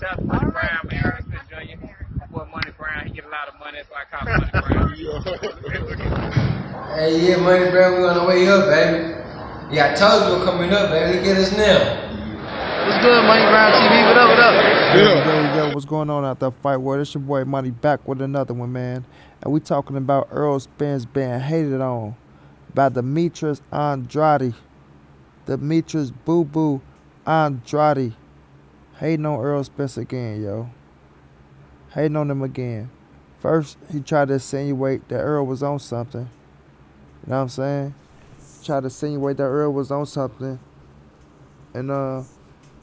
That's Money Brown, man. Errol Spence Jr. My boy Money Brown, he get a lot of money, so I call him Money Brown. Hey, yeah, Money Brown, we on the way up, baby. Yeah, I told you we're coming up, baby. Look at us now. What's good, Money Brown TV? What up, what up? Yo, what's going on out there, Fight World? It's your boy Money back with another one, man. And we talking about Errol Spence being hated on by Demetrius Andrade. Demetrius Boo Boo Andrade. Hating on Errol Spence again, yo. Hating on him again. First, he tried to insinuate that Errol was on something. You know what I'm saying? Tried to insinuate that Errol was on something. And, you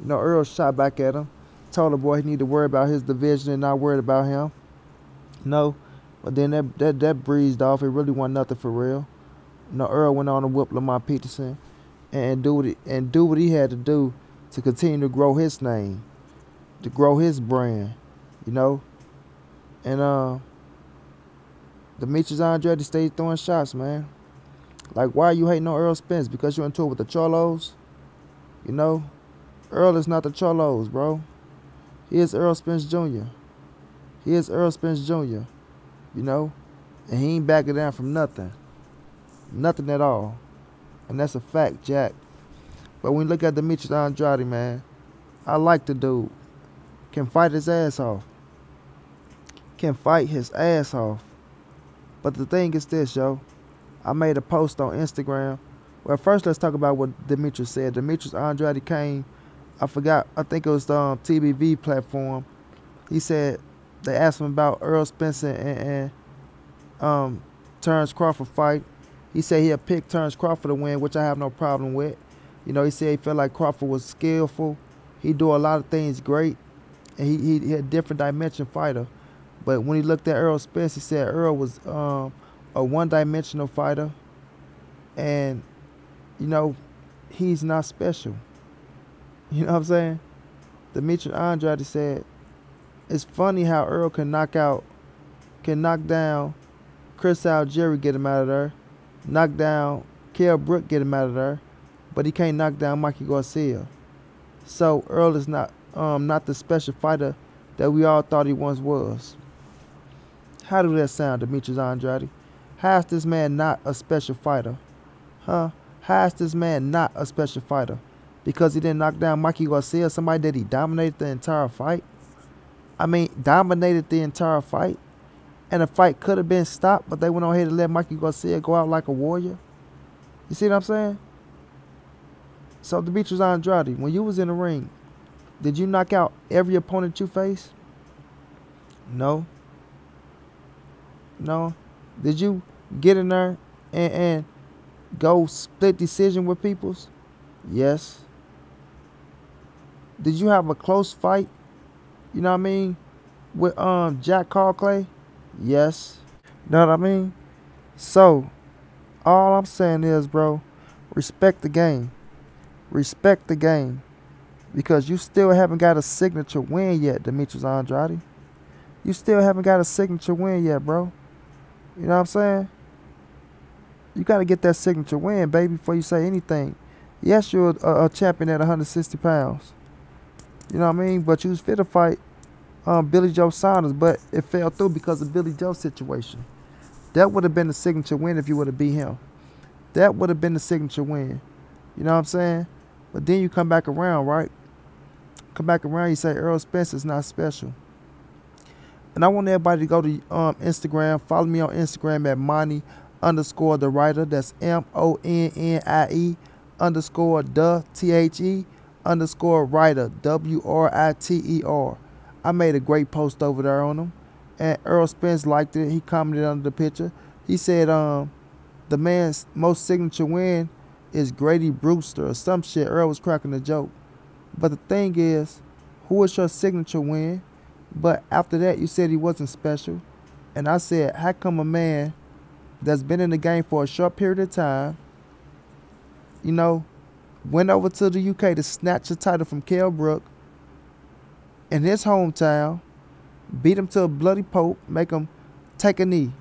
know, Errol shot back at him. Told the boy he need to worry about his division and not worried about him. No. But then that breezed off. It really wasn't nothing for real. You know, Errol went on to whoop Lamar Peterson and do what he had to do to continue to grow his name, to grow his brand, you know. And Demetrius Andrade stayed throwing shots, man. Like, why are you hating on Errol Spence? Because you're in tour with the Cholos? You know, Errol is not the Cholos, bro. He is Errol Spence Jr. He is Errol Spence Jr., you know. And he ain't backing down from nothing. Nothing at all. And that's a fact, Jack. But when you look at Demetrius Andrade, man, I like the dude. Can fight his ass off. Can fight his ass off. But the thing is this, yo. I made a post on Instagram. Well, first let's talk about what Demetrius said. Demetrius Andrade came, I think it was the TBV platform. He said, they asked him about Errol Spence and Terrence Crawford fight. He said he'll pick Terrence Crawford to win, which I have no problem with. You know, he said he felt like Crawford was skillful. He do a lot of things great. And he a different dimension fighter. But when he looked at Errol Spence, he said Errol was a one-dimensional fighter. And, you know, he's not special. You know what I'm saying? Demetrius Andrade said, it's funny how Errol can knock down Chris Algieri, get him out of there. Knock down Kell Brook, get him out of there. But he can't knock down Mikey Garcia. So Errol is not the special fighter that we all thought he once was. How do that sound, Demetrius Andrade? How is this man not a special fighter? Huh? How is this man not a special fighter? Because he didn't knock down Mikey Garcia, somebody that he dominated the entire fight? I mean, dominated the entire fight? And the fight could have been stopped, but they went on ahead and let Mikey Garcia go out like a warrior? You see what I'm saying? So, Demetrius Andrade, when you was in the ring, did you knock out every opponent you faced? No. No. Did you get in there and go split decision with peoples? Yes. Did you have a close fight, you know what I mean, with Jack Clay? Yes. You know what I mean? So, all I'm saying is, bro, respect the game. Respect the game. Because you still haven't got a signature win yet, Demetrius Andrade. You still haven't got a signature win yet, bro. You know what I'm saying? You got to get that signature win, baby, before you say anything. Yes, you're a champion at 160 pounds. You know what I mean? But you was fit to fight Billy Joe Saunders, but it fell through because of Billy Joe's situation. That would have been the signature win if you would have beat him. That would have been the signature win. You know what I'm saying? But then you come back around, right? Come back around, you say Errol Spence is not special. And I want everybody to go to Instagram. Follow me on Instagram at Money_the writer. That's MONNIE _the writer. WRITER. I made a great post over there on him. And Errol Spence liked it. He commented under the picture. He said the man's most signature win is Grady Brewster or some shit. Earl was cracking a joke. But the thing is, who is your signature win? But after that, you said he wasn't special. And I said, how come a man that's been in the game for a short period of time, you know, went over to the UK to snatch the title from Kell Brook in his hometown, beat him to a bloody pulp, make him take a knee.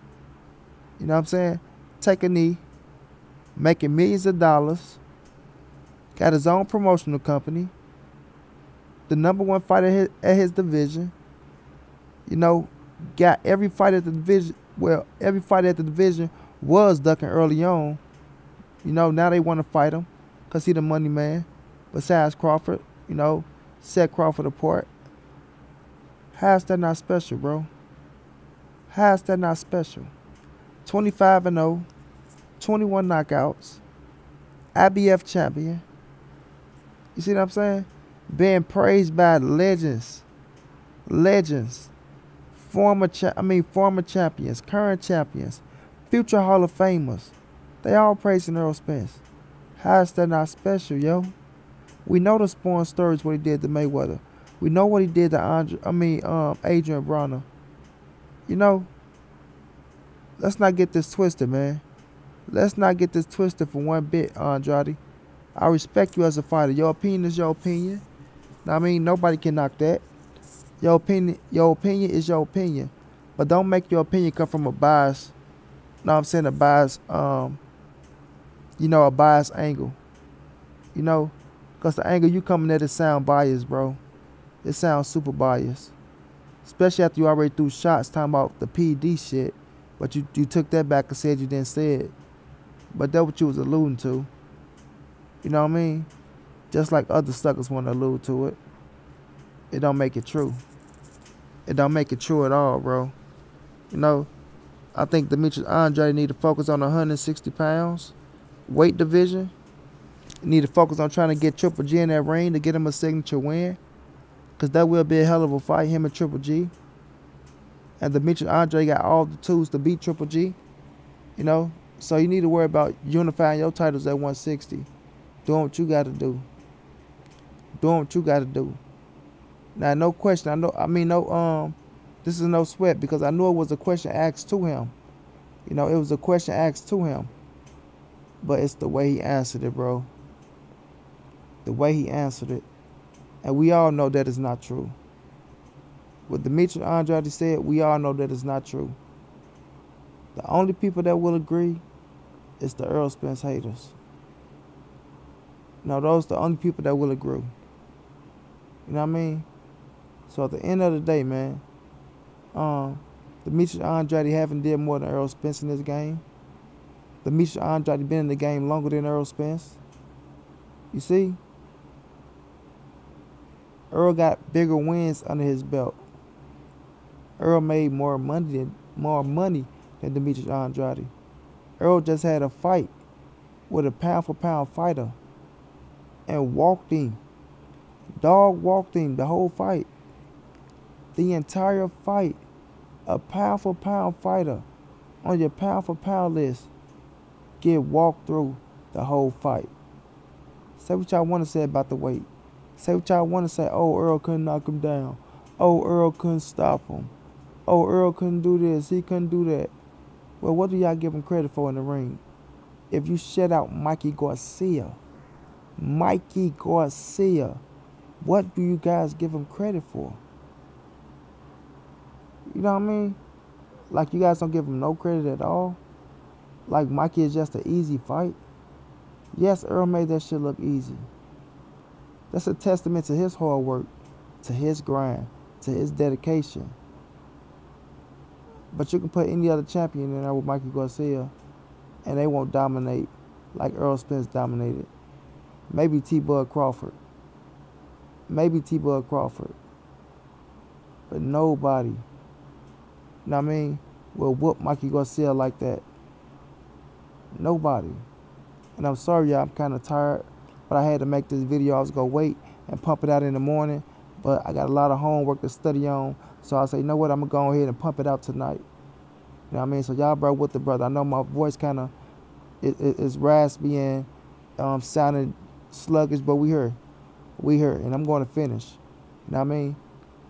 You know what I'm saying? Take a knee, making millions of dollars, got his own promotional company, the #1 fighter at his division. You know, got every fight at the division. Well, every fight at the division was ducking early on. You know, now they want to fight him because he the money man. Besides Crawford, you know, set Crawford apart. How's that not special, bro? How's that not special? 25-0, 21 knockouts, IBF champion. You see what I'm saying? Being praised by legends, former champions, current champions, future Hall of Famers. They all praising Errol Spence. How's that not special, yo? We know the Spawn stories, what he did to Mayweather. We know what he did to Adrian Broner. You know, let's not get this twisted, man. Let's not get this twisted for one bit, Andrade. I respect you as a fighter. Your opinion is your opinion. I mean, nobody can knock that. Your opinion is your opinion. But don't make your opinion come from a bias. No, I'm saying a bias, a biased angle. You know, because the angle you coming at it sound biased, bro. It sounds super biased. Especially after you already threw shots talking about the PD shit. But you took that back and said you didn't say it. But that's what you was alluding to. You know what I mean? Just like other suckers want to allude to it. It don't make it true. It don't make it true at all, bro. You know, I think Demetrius Andrade need to focus on 160 pounds. Weight division. Need to focus on trying to get Triple G in that ring to get him a signature win. Because that will be a hell of a fight, him and Triple G. And Demetrius Andrade got all the tools to beat Triple G. You know? So you need to worry about unifying your titles at 160. Doing what you got to do. Doing what you got to do. Now, no question. This is no sweat because I knew it was a question asked to him. You know, it was a question asked to him. But it's the way he answered it, bro. The way he answered it. And we all know that is not true. What Demetrius Andrade said, we all know that is not true. The only people that will agree is the Errol Spence haters. No, those are the only people that will agree. You know what I mean? So at the end of the day, man, Demetrius Andrade haven't did more than Errol Spence in this game. Demetrius Andrade been in the game longer than Errol Spence. You see? Errol got bigger wins under his belt. Errol made more money than Demetrius Andrade. Errol just had a fight with a pound-for-pound fighter and walked him. Dog walked him the whole fight. The entire fight. A pound-for-pound fighter on your pound-for-pound list get walked through the whole fight. Say what y'all want to say about the weight. Say what y'all want to say. Oh, Errol couldn't knock him down. Oh, Errol couldn't stop him. Oh, Errol couldn't do this. He couldn't do that. Well, what do y'all give him credit for in the ring? If you shut out Mikey Garcia, what do you guys give him credit for? You know what I mean? Like you guys don't give him no credit at all? Like Mikey is just an easy fight? Yes, Errol made that shit look easy. That's a testament to his hard work, to his grind, to his dedication. But you can put any other champion in there with Mikey Garcia, and they won't dominate like Errol Spence dominated. Maybe T-Bud Crawford. But nobody, you know what I mean, will whoop Mikey Garcia like that. Nobody. And I'm sorry, y'all, I'm kind of tired. But I had to make this video. I was going to wait and pump it out in the morning. But I got a lot of homework to study on. So I say, you know what, I'm going to go ahead and pump it out tonight. You know what I mean? So y'all bro with the brother. I know my voice kind of is raspy and sounding sluggish, but we here. And I'm going to finish. You know what I mean?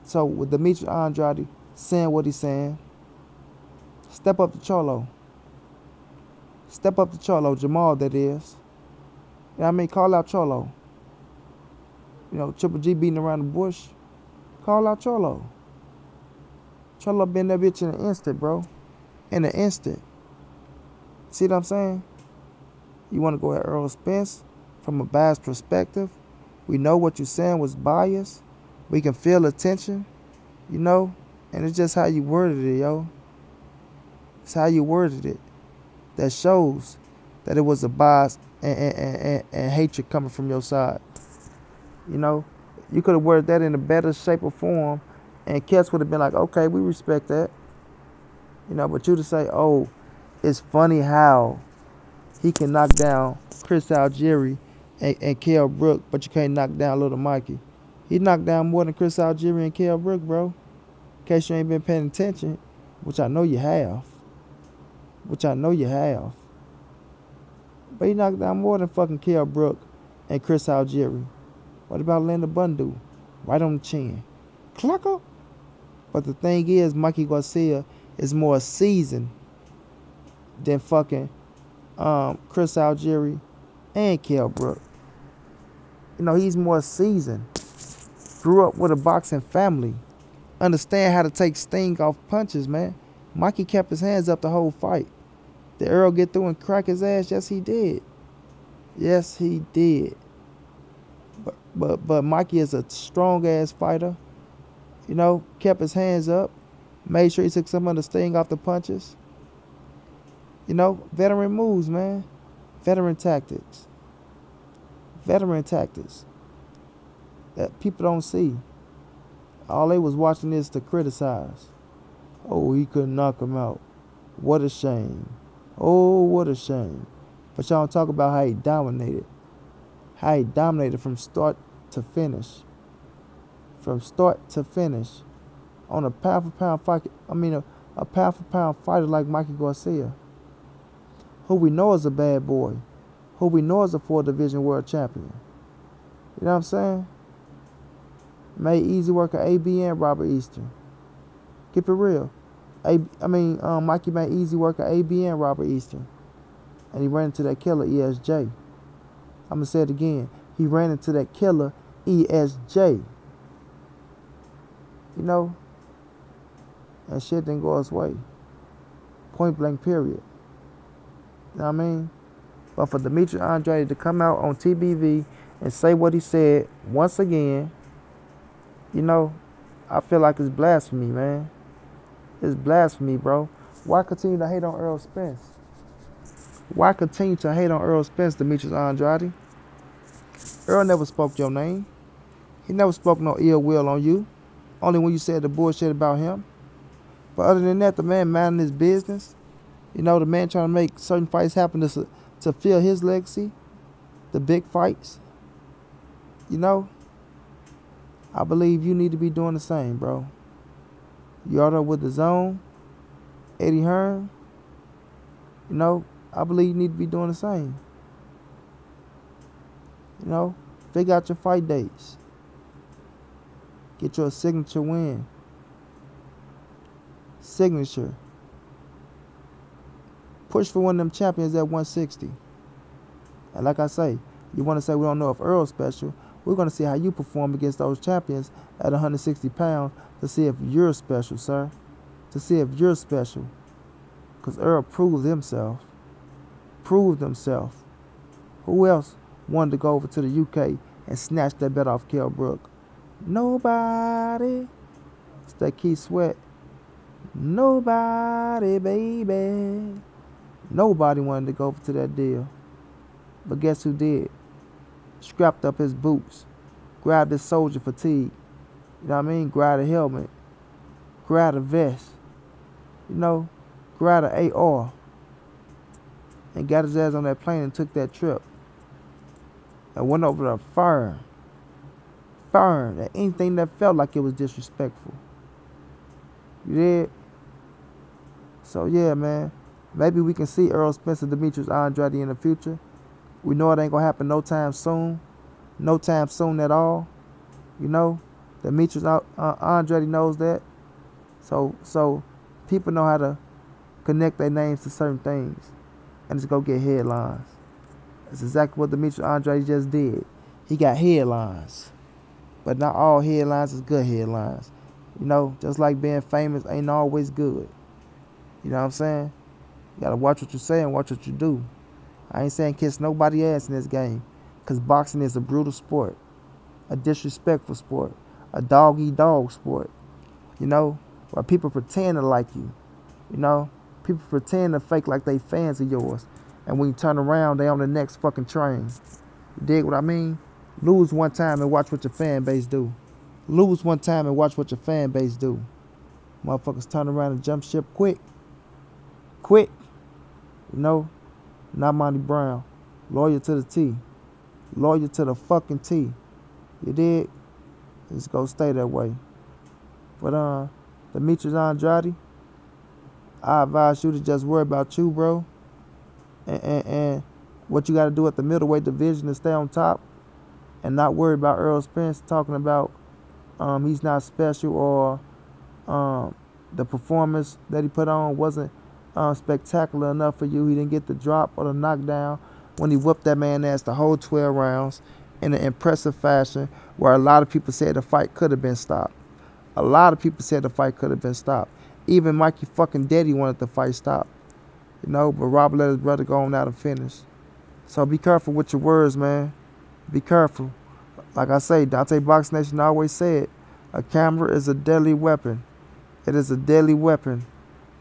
So with Demetrius Andrade saying what he's saying, step up to Cholo. Step up to Cholo, Jamal that is. You know what I mean? Call out Cholo. You know, Triple G beating around the bush. Call out Cholo. Cholo been that bitch in an instant, bro. In an instant. See what I'm saying? You want to go at Errol Spence from a biased perspective. We know what you're saying was biased. We can feel the tension, you know, and it's just how you worded it, yo. It's how you worded it that shows that it was a bias and hatred coming from your side. You know, you could have worded that in a better shape or form, and Kets would have been like, okay, we respect that. You know, but you to say, oh, it's funny how he can knock down Chris Algieri and Kell Brook, but you can't knock down Little Mikey. He knocked down more than Chris Algieri and Kell Brook, bro. In case you ain't been paying attention, which I know you have. But he knocked down more than fucking Kell Brook and Chris Algieri. What about Linda Bundu? Right on the chin. Clucker. But the thing is, Mikey Garcia is more seasoned than fucking Chris Algieri and Kell Brook. You know, he's more seasoned. Grew up with a boxing family. Understand how to take sting off punches, man. Mikey kept his hands up the whole fight. Did Errol get through and crack his ass? Yes, he did. Yes, he did. But Mikey is a strong-ass fighter. You know, kept his hands up. Made sure he took some of the sting off the punches. You know, veteran moves, man. Veteran tactics. Veteran tactics that people don't see. All they was watching is to criticize. Oh, he couldn't knock him out. What a shame. Oh, what a shame. But y'all don't talk about how he dominated. How he dominated from start to finish. From start to finish. On a pound-for-pound fight. A pound-for-pound fighter like Mikey Garcia. Who we know is a bad boy. Who we know is a 4-division world champion. You know what I'm saying? Made easy work of AB and Robert Eastern. Keep it real. Mikey made easy work of AB and Robert Eastern. And he ran into that killer ESJ. I'm going to say it again. He ran into that killer ESJ. You know? And shit didn't go his way. Point blank period. You know what I mean? But for Demetrius Andrade to come out on TBV and say what he said once again, you know, I feel like it's blasphemy, man. It's blasphemy, bro. Why continue to hate on Errol Spence? Why continue to hate on Errol Spence, Demetrius Andrade? Errol never spoke your name. He never spoke no ill will on you. Only when you said the bullshit about him. But other than that, the man minding his business. You know, the man trying to make certain fights happen to fill his legacy. The big fights. You know, I believe you need to be doing the same, bro. You out there with the Zone, Eddie Hearn. You know, I believe you need to be doing the same. You know, figure out your fight dates. Get your signature win. Signature. Push for one of them champions at 160. And like I say, you want to say we don't know if Errol's special. We're going to see how you perform against those champions at 160 pounds to see if you're special, sir. To see if you're special. Because Errol proved himself. Proved himself. Who else wanted to go over to the UK and snatch that bet off Kell Brook? Nobody. It's that Keith Sweat. Nobody, baby. Nobody wanted to go over to that deal. But guess who did? Strapped up his boots. Grabbed his soldier fatigue. You know what I mean? Grabbed a helmet. Grabbed a vest. You know? Grabbed an AR. And got his ass on that plane and took that trip. And went over to firm. Firm. At anything that felt like it was disrespectful. You did? So yeah, man. Maybe we can see Errol Spence and Demetrius Andrade in the future. We know it ain't going to happen no time soon. No time soon at all. You know? Demetrius Andrade knows that. So people know how to connect their names to certain things. And just go get headlines. That's exactly what Demetrius Andrade just did. He got headlines. But not all headlines is good headlines. You know, just like being famous ain't always good. You know what I'm saying? You gotta watch what you say and watch what you do. I ain't saying kiss nobody ass in this game. Because boxing is a brutal sport. A disrespectful sport. a dog-eat-dog sport, you know, where people pretend to like you, you know. People pretend to fake like they fans of yours. And when you turn around, they on the next fucking train. You dig what I mean? Lose one time and watch what your fan base do. Lose one time and watch what your fan base do. Motherfuckers turn around and jump ship quick. Quick. You know? Not Monty Brown. Loyal to the T. Loyal to the fucking T. You dig? It's gonna stay that way. But Demetrius Andrade, I advise you to just worry about you, bro. And what you got to do at the middleweight division to stay on top. And not worry about Errol Spence talking about he's not special, or the performance that he put on wasn't spectacular enough for you. He didn't get the drop or the knockdown when he whooped that man's ass the whole 12 rounds in an impressive fashion, where a lot of people said the fight could have been stopped. A lot of people said the fight could have been stopped. Even Mikey fucking Daddy wanted the fight stopped. You know, but Robert let his brother go on out and finish. So be careful with your words, man. Be careful. Like I say, Dante Box Nation always said, a camera is a deadly weapon. It is a deadly weapon.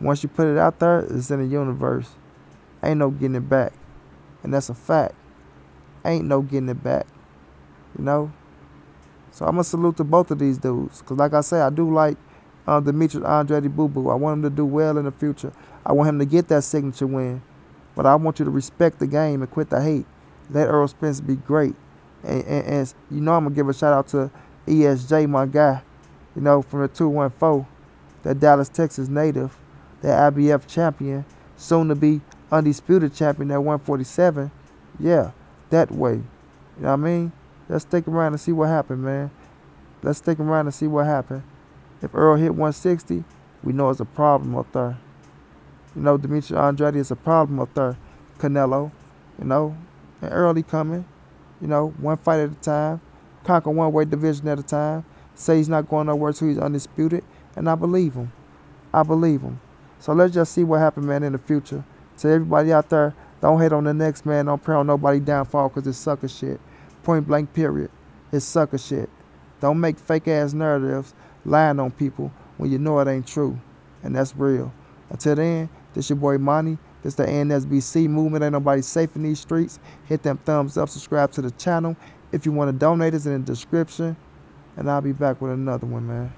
Once you put it out there, it's in the universe. Ain't no getting it back. And that's a fact. Ain't no getting it back. You know? So I'm going to salute to both of these dudes. Because like I say, I do like Demetrius Andrade Boo-Boo. I want him to do well in the future. I want him to get that signature win. But I want you to respect the game and quit the hate. Let Errol Spence be great. And you know I'm going to give a shout out to ESJ, my guy. You know, from the 214. That Dallas, Texas native. That IBF champion. Soon to be undisputed champion at 147. Yeah, that way. You know what I mean? Let's stick around and see what happened, man. Let's stick around and see what happened. If Errol hit 160, we know it's a problem up there. You know, Demetrius Andrade is a problem up there. Canelo, you know, and early coming. You know, one fight at a time. Conquer one weight division at a time. Say he's not going nowhere till he's undisputed. And I believe him. I believe him. So let's just see what happens, man, in the future. To everybody out there, don't hate on the next man. Don't pray on nobody downfall because it's sucker shit. Point blank period. It's sucker shit. Don't make fake ass narratives lying on people when you know it ain't true. And that's real. Until then, this your boy Monty. This the NSBC movement. Ain't nobody safe in these streets. Hit them thumbs up. Subscribe to the channel. If you want to donate, it's in the description. And I'll be back with another one, man.